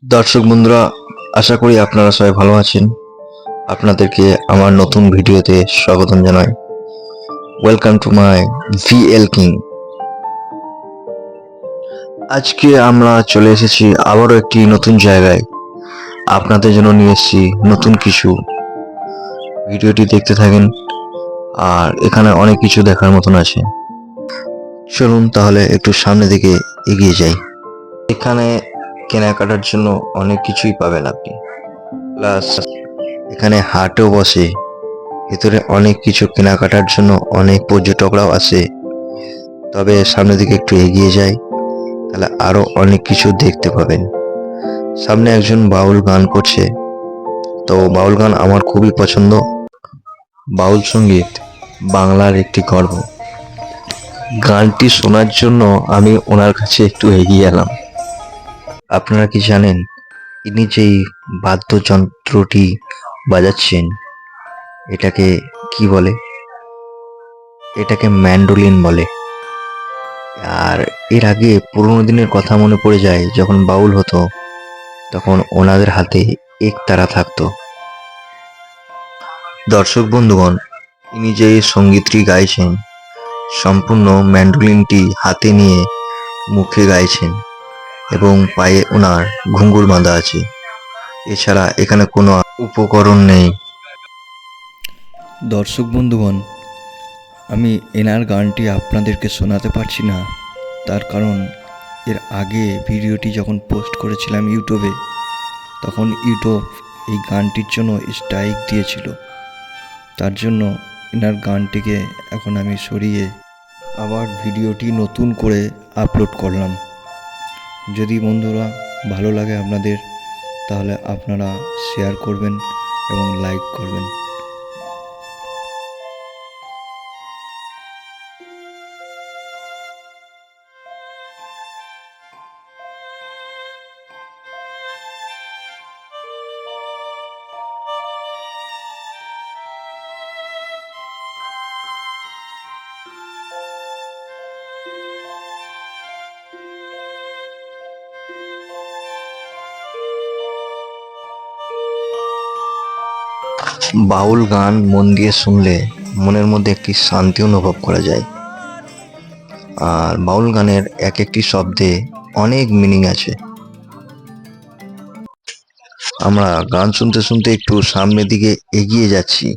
দর্শক বন্ধুরা, আশা করি আপনারা সবাই ভালো আছেন। আপনাদেরকে আমার নতুন ভিডিওতে স্বাগতম জানাই। Welcome to my VL king. আজকে আমরা চলে এসেছি আবারও একটি নতুন জায়গায়। আপনাদের জন্য নিয়ে এসেছি নতুন কিছু। ভিডিওটি দেখতে থাকেন, আর এখানে অনেক কিছু দেখার মতন আছে। চলুন তাহলে একটু সামনের দিকে এগিয়ে যাই। এখানে কেনাকাটার জন্য অনেক কিছুই পাবেন আপনি, প্লাস এখানে হাটও বসে। ভেতরে অনেক কিছু কেনাকাটার জন্য অনেক পর্যটকরাও আসে। তবে সামনের দিকে একটু এগিয়ে যাই, তাহলে আরো অনেক কিছু দেখতে পাবেন। সামনে একজন বাউল গান করছে, তো বাউল গান আমার খুবই পছন্দ। বাউল সঙ্গীত বাংলার একটি গর্ব। গানটি শোনার জন্য আমি ওনার কাছে একটু এগিয়ে এলাম। আপনারা কি জানেন ইনি যেই বাদ্যযন্ত্রটি বাজাচ্ছেন এটাকে কি বলে? এটাকে ম্যান্ডোলিন বলে। আর এর আগে পুরোনো দিনের কথা মনে পড়ে যায়, যখন বাউল হতো তখন ওনাদের হাতে একতারা থাকতো। দর্শক বন্ধুগণ, ইনি যে সঙ্গীতটি গাইছেন সম্পূর্ণ ম্যান্ডোলিনটি হাতে নিয়ে মুখে গাইছেন, এবং পায়ে ওনার ঘুঙুর বাঁধা আছে। এছাড়া এখানে কোনো উপকরণ নেই। দর্শক বন্ধুগণ, আমি এনার গানটি আপনাদেরকে শোনাতে পারছি না, তার কারণ এর আগে ভিডিওটি যখন পোস্ট করেছিলাম ইউটিউবে, তখন ইউটিউব এই গানটির জন্য স্ট্রাইক দিয়েছিল। তার জন্য এনার গানটিকে এখন আমি সরিয়ে আবার ভিডিওটি নতুন করে আপলোড করলাম। যদি বন্ধুরা ভালো লাগে আপনাদের, তাহলে আপনারা শেয়ার করবেন এবং লাইক করবেন। বাউল গান মন দিয়ে শুনলে মনের মধ্যে একটি শান্তি অনুভব করা যায়। আর বাউল গানের এক একটি শব্দে অনেক মিনিং আছে। আমরা গান শুনতে শুনতে একটু সামনের দিকে এগিয়ে যাচ্ছি।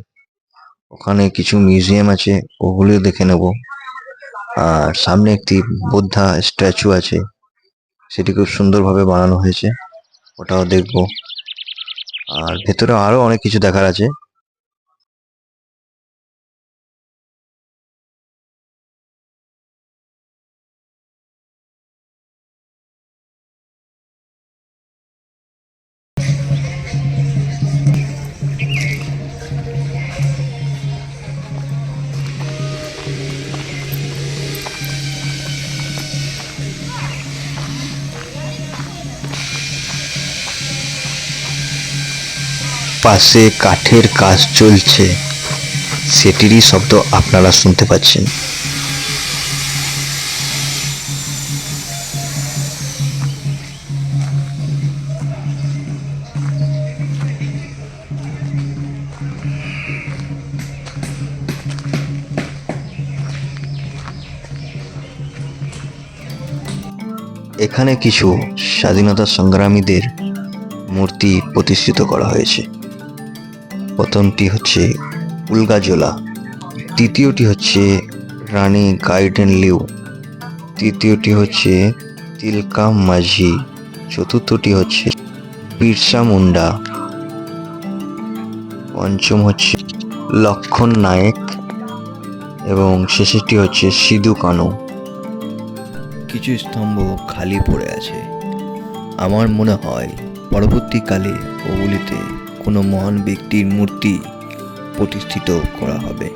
ওখানে কিছু মিউজিয়াম আছে, ওগুলিও দেখে নেব। আর সামনে একটি বুদ্ধা স্ট্যাচু আছে, সেটি খুব সুন্দরভাবে বানানো হয়েছে, ওটাও দেখব। আর ভেতরে আরো অনেক কিছু দেখার আছে। পাশে কাঠের কাজ চলছে, সেটিরই শব্দ আপনারা শুনতে পাচ্ছেন। এখানে কিছু স্বাধীনতা সংগ্রামীদের মূর্তি প্রতিষ্ঠিত করা হয়েছে। প্রথমটি হচ্ছে উলগাজোলা, দ্বিতীয়টি হচ্ছে রানী গাইডেন লিউ, তৃতীয়টি হচ্ছে তিলকা মাঝি, চতুর্থটি হচ্ছে বিরসা মুন্ডা, পঞ্চম হচ্ছে লক্ষণ নায়েক, এবং শেষেরটি হচ্ছে সিধু কানু। কিছু স্তম্ভ খালি পড়ে আছে। আমার মনে হয় পরবর্তীকালে ওগুলিতে কোনো মহান ব্যক্তির মূর্তি প্রতিষ্ঠিত করা হবে।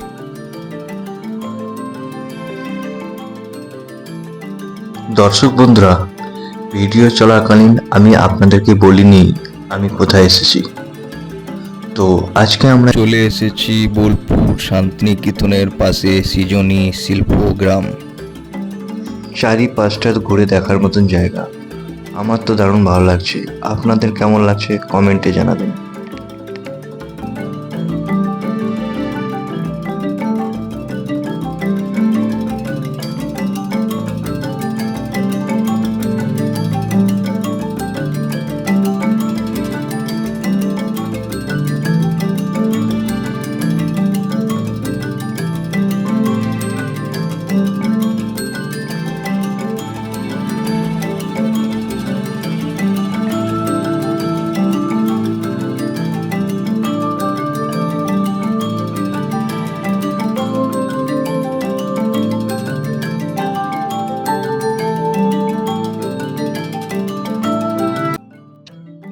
দর্শক বন্ধুরা, ভিডিও চলাকালীন আমি আপনাদেরকে বলিনি আমি কোথায় এসেছি। তো আজকে আমরা চলে এসেছি বোলপুর শান্তিনিকেতনের পাশে সৃজনী শিল্পগ্রাম। চারিপাশটা ঘুরে দেখার মতন জায়গা। আমার তো দারুণ ভালো লাগছে, আপনাদের কেমন লাগছে কমেন্টে জানাবেন।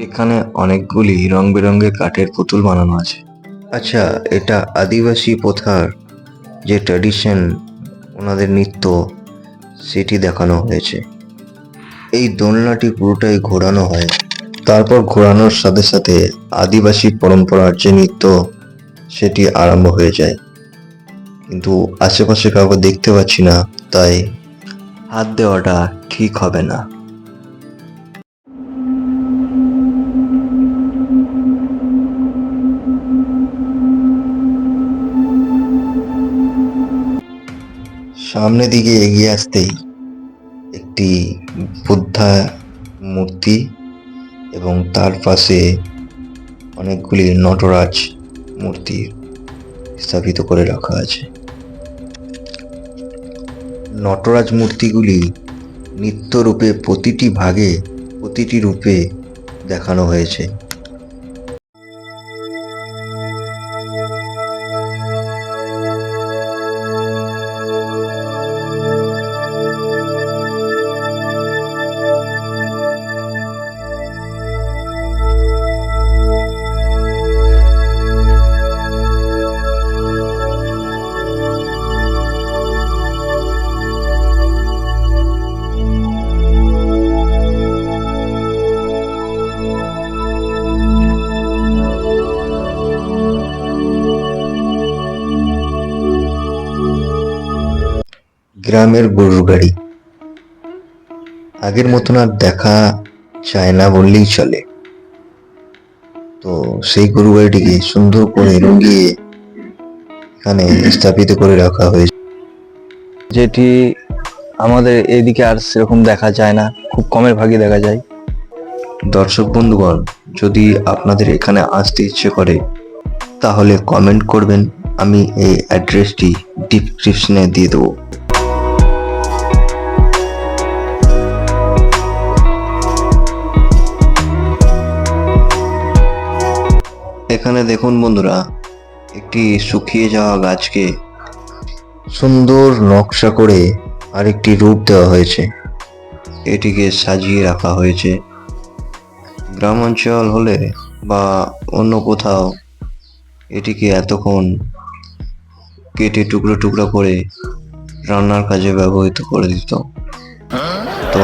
এখানে অনেকগুলি রং বেরঙের কাঠের পুতুল বানানো আছে। আচ্ছা, এটা আদিবাসী প্রথার যে ট্র্যাডিশন, ওনাদের নৃত্য, সেটি দেখানো হয়েছে। এই দোলনাটি পুরোটাই ঘোরানো হয়, তারপর ঘোরানোর সাথে সাথে আদিবাসী পরম্পরার যে নৃত্য সেটি আরম্ভ হয়ে যায়। কিন্তু আশেপাশে কাউকে দেখতে পাচ্ছি না, তাই হাত দেওয়াটা ঠিক হবে না। সামনের দিকে এগিয়ে আসতেই একটি বুদ্ধা মূর্তি এবং তার পাশে অনেকগুলি নটরাজ মূর্তি স্থাপিত করে রাখা আছে। নটরাজ মূর্তিগুলি নিত্যরূপে প্রতিটি ভাগে প্রতিটি রূপে দেখানো হয়েছে। গ্রামের গরুর গাড়ি আগের মতন আর দেখা যায় না বললেই চলে। তো সেই গরু গাড়িটিকে সুন্দর করে রঙিয়ে এখানে স্থাপিত করে রাখা হয়েছে, যেটি আমাদের এদিকে আর সেরকম দেখা যায় না, খুব কমের ভাগে দেখা যায়। দর্শক বন্ধুগণ, যদি আপনাদের এখানে আসতে ইচ্ছে করে তাহলে কমেন্ট করবেন, আমি এই অ্যাড্রেসটি ডিসক্রিপশনে দিয়ে দেবো। এখানে দেখুন বন্ধুরা, একটি শুকিয়ে যাওয়া গাছকে সুন্দর নকশা করে আরেকটি রূপ দেওয়া হয়েছে, এটিকে সাজিয়ে রাখা হয়েছে। গ্রাম অঞ্চল হলে বা অন্য কোথাও এটিকে এতক্ষণ কেটে টুকরো টুকরো করে রান্নার কাজে ব্যবহৃত করে দিত, তো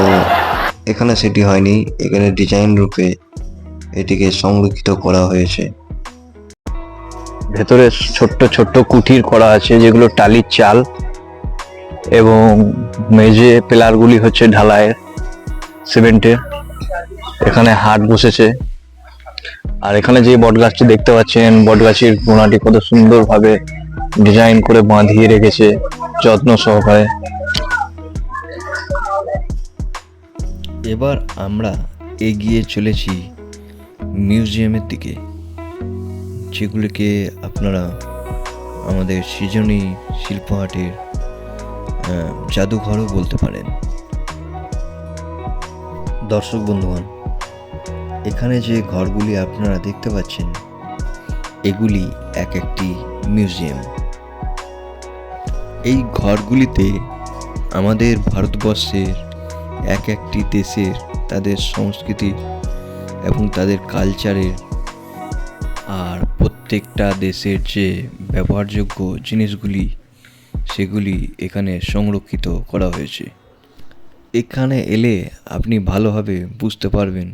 এখানে সেটি হয়নি, এখানে ডিজাইন রূপে এটিকে সংরক্ষিত করা হয়েছে। ভেতরে ছোট্ট ছোট্ট কুঠির করা আছে যেগুলো টালির চাল, এবং মেঝে পিলারগুলি হচ্ছে ঢালাইয়ের সিমেন্টের। এখানে হাট বসেছে, আর এখানে যে বটগাছটি দেখতে পাচ্ছেন, বটগাছের গোড়াটি কত সুন্দরভাবে ডিজাইন করে বাঁধিয়ে রেখেছে যত্ন সহকারে। এবার আমরা এগিয়ে চলেছি মিউজিয়ামের দিকে, যেগুলিকে আপনারা আমাদের সৃজনী শিল্পহাটের জাদুঘরও বলতে পারেন। দর্শক বন্ধুগণ, এখানে যে ঘরগুলি আপনারা দেখতে পাচ্ছেন, এগুলি এক একটি মিউজিয়াম। এই ঘরগুলিতে আমাদের ভারতবর্ষের এক একটি দেশের তাদের সংস্কৃতি এবং তাদের কালচারের, আর প্রত্যেকটা দেশের যে ব্যবহারযোগ্য জিনিসগুলি সেগুলি এখানে সংরক্ষিত করা হয়েছে। এখানে এলে আপনি ভালোভাবে বুঝতে পারবেন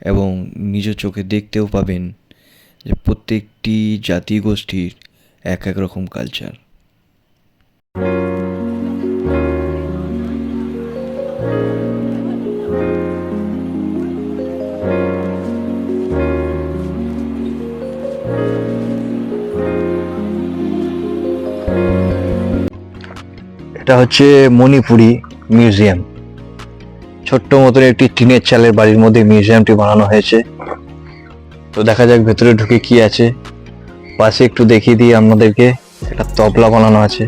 এবং নিজ চোখে দেখতেও পাবেন যে প্রত্যেকটি জাতি গোষ্ঠীর এক এক রকম কালচার। এটা হচ্ছে মণিপুরি মিউজিয়াম। ছোট্ট মতন একটি টিনের চালের বাড়ির মধ্যে মিউজিয়ামটি বানানো হয়েছে। তো দেখা যাক ভেতরে ঢুকে কি আছে। পাশে একটু দেখিয়ে দিই আপনাদেরকে, একটা তবলা বানানো আছে।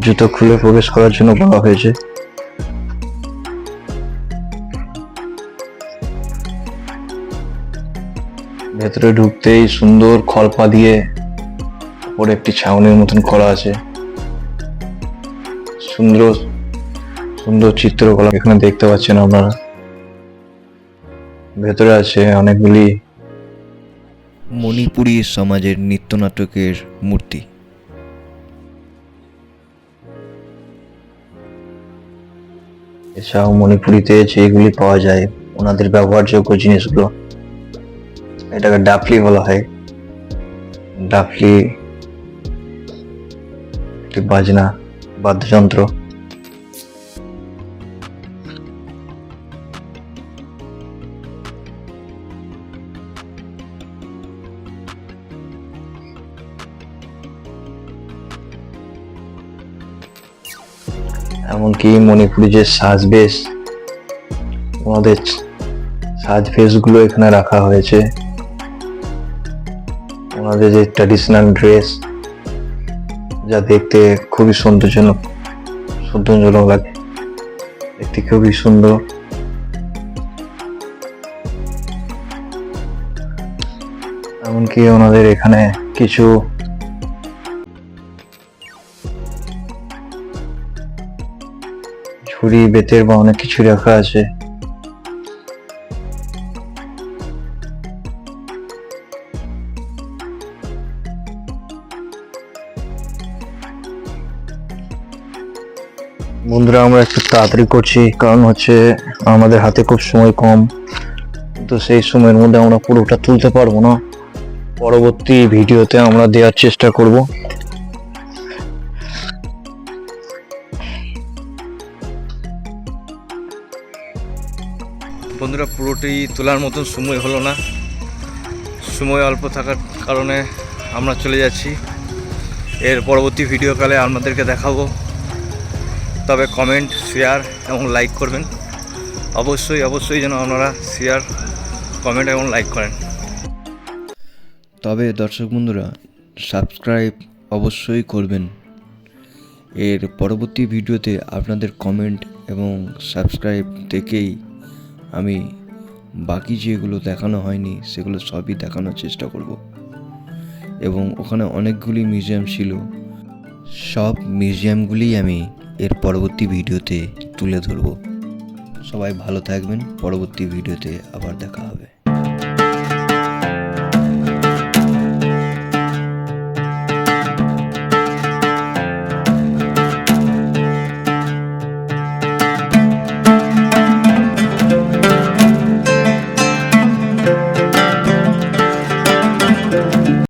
জুতো খুলে প্রবেশ করার জন্য বলা হয়েছে। ভেতরে ঢুকতেই সুন্দর খলপা দিয়ে উপরে একটি ছাউনির মতন করা আছে। সুন্দর সুন্দর চিত্রকলা এখানে দেখতে পাচ্ছেন আপনারা। ভেতরে আছে অনেকগুলি মণিপুরী সমাজের নৃত্যনাটকের মূর্তি। এছাড়াও মণিপুরিতে যেগুলি পাওয়া যায় ওনাদের ব্যবহারযোগ্য জিনিসগুলো, এটাকে ডাফলি বলা হয়। ডাফলি একটি বাজনা, বাদ্যযন্ত্র। এমনকি মণিপুরি যে সাজবেশ, ওনাদের সাজবেশ গুলো এখানে রাখা হয়েছে। ওনাদের যে ট্র্যাডিশনাল ড্রেস, যা দেখতে খুবই সৌন্দর্যজনক লাগে, দেখতে খুবই সুন্দর। এমনকি ওনাদের এখানে কিছু ছুরি, বেতের বা অনেক কিছু রাখা আছে। বন্ধুরা, আমরা একটু তাড়াতাড়ি করছি, কারণ হচ্ছে আমাদের হাতে খুব সময় কম। তো সেই সময়ের মধ্যে আমরা পুরোটা তুলতে পারবো না। পরবর্তী ভিডিওতে আমরা দেওয়ার চেষ্টা করব। বন্ধুরা, পুরোটি তোলার মতন সময় হলো না। সময় অল্প থাকার কারণে আমরা চলে যাচ্ছি। এর পরবর্তী ভিডিওকালে আপনাদেরকে দেখাবো। তবে কমেন্ট, শেয়ার এবং লাইক করবেন। অবশ্যই যেন আপনারা শেয়ার, কমেন্ট এবং লাইক করেন। তবে দর্শক বন্ধুরা, সাবস্ক্রাইব অবশ্যই করবেন। এর পরবর্তী ভিডিওতে আপনাদের কমেন্ট এবং সাবস্ক্রাইব দেখেই আমি বাকি যেগুলো দেখানো হয়নি সেগুলো সবই দেখানোর চেষ্টা করব। এবং ওখানে অনেকগুলি মিউজিয়াম ছিল, সব মিউজিয়ামগুলি আমি এর পরবর্তী ভিডিওতে তুলে ধরব। সবাই ভালো থাকবেন, পরবর্তী ভিডিওতে আবার দেখা হবে।